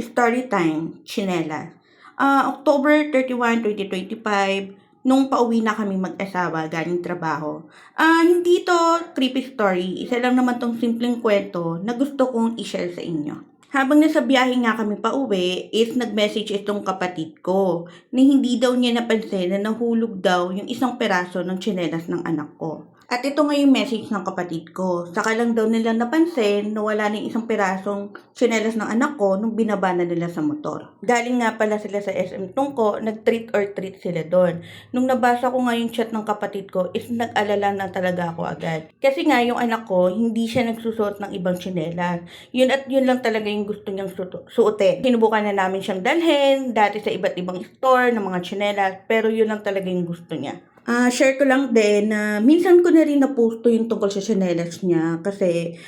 Story time, tsinelas. October 31, 2025, nung pauwi na kami mag-asawa galing trabaho. Hindi to creepy story, isa lang naman tong simpleng kwento na gusto kong i-share sa inyo. Habang nasa biyahe nga kami pauwi, is nag-message itong kapatid ko na hindi daw niya napansin na nahulog daw yung isang peraso ng tsinelas ng anak ko. At ito nga yung message ng kapatid ko. Saka lang daw nila napansin na wala na yung isang pirasong tsinelas ng anak ko nung binaba na nila sa motor. Galing nga pala sila sa SM Tungko, nag-treat or treat sila doon. Nung nabasa ko nga yung chat ng kapatid ko, is nag-alala na talaga ako agad. Kasi nga yung anak ko, hindi siya nagsusuot ng ibang tsinelas. Yun at yun lang talaga yung gusto niyang suotin. Sinubukan na namin siyang dalhin, dati sa iba't ibang store ng mga tsinelas, pero yun lang talaga yung gusto niya. Share ko lang din na minsan ko na rin na-posto yung tungkol sa tsinelas niya kasi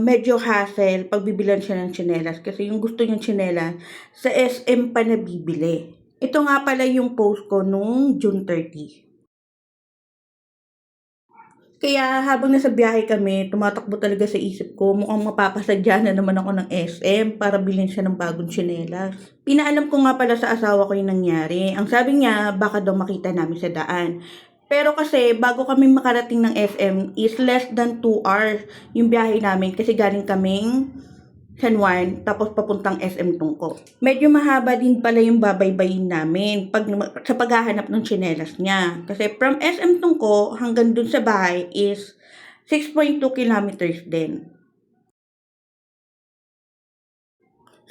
medyo hassle pag bibilan siya ng tsinelas kasi yung gusto niyang tsinelas sa SM pa nabibili. Ito nga pala yung post ko nung June 30. Kaya habang nasa biyahe kami, tumatakbo talaga sa isip ko, mukhang mapapasadya na naman ako ng SM para bilhin siya ng bagong tsinelas. Pinaalam ko nga pala sa asawa ko yung nangyari. Ang sabi niya, baka daw makita namin sa daan. Pero kasi bago kami makarating ng SM is less than 2 hours yung biyahe namin kasi galing kaming San Juan, tapos papuntang SM Tungko. Medyo mahaba din pala yung babaybayin namin sa paghahanap ng tsinelas niya. Kasi from SM Tungko hanggang dun sa bahay is 6.2 kilometers din.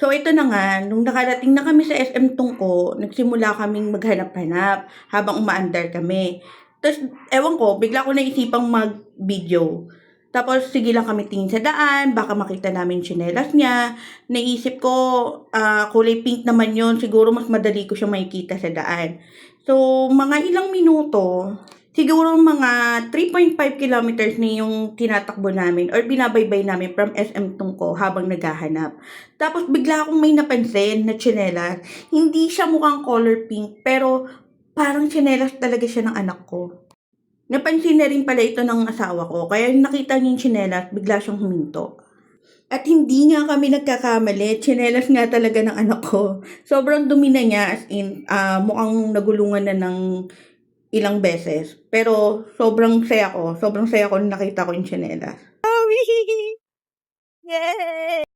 So ito na nga, nung nakarating na kami sa SM Tungko, nagsimula kaming maghanap-hanap habang umaandar kami. Tapos, ewan ko, bigla ko naisipang mag-video. Tapos, sige lang kami tingin sa daan, baka makita namin tsinelas niya. Naisip ko, kulay pink naman yon, siguro mas madali ko siya makikita sa daan. So, mga ilang minuto, siguro mga 3.5 kilometers na yung tinatakbo namin or binabaybay namin from SM Tungko habang naghahanap. Tapos, bigla akong may napansin na tsinelas. Hindi siya mukhang color pink, pero parang tsinelas talaga siya ng anak ko. Napansin na rin pala ito ng asawa ko, kaya nung nakita niya yung tsinelas, bigla siyang huminto. At hindi nga kami nagkakamali, tsinelas nga talaga ng anak ko. Sobrang dumi na niya, as in, mukhang nagulungan na ng ilang beses. Pero sobrang saya ko nung nakita ko yung tsinelas. Yay!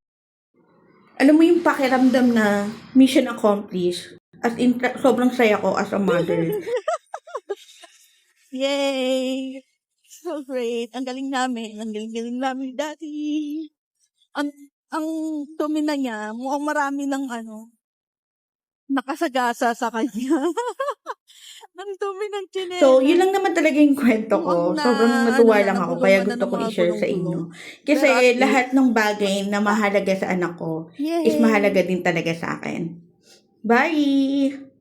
Alam mo yung pakiramdam na mission accomplished. As in, sobrang saya ko as a mother. Yay! So great. Ang galing namin. Ang galing-galing namin, Daddy. Ang dumi na niya, mukhang marami ng nakasagasa sa kanya. Ang dumi ng tsinelas. So, yun lang naman talaga yung kwento ko. Sobrang natuwa lang ako, kaya nagulungan na gusto ng ko mga i-share sa gulong-gulong. inyo. Pero Kasi at least, lahat ng bagay na mahalaga sa anak ko is Yay! mahalaga din talaga sa akin. Bye!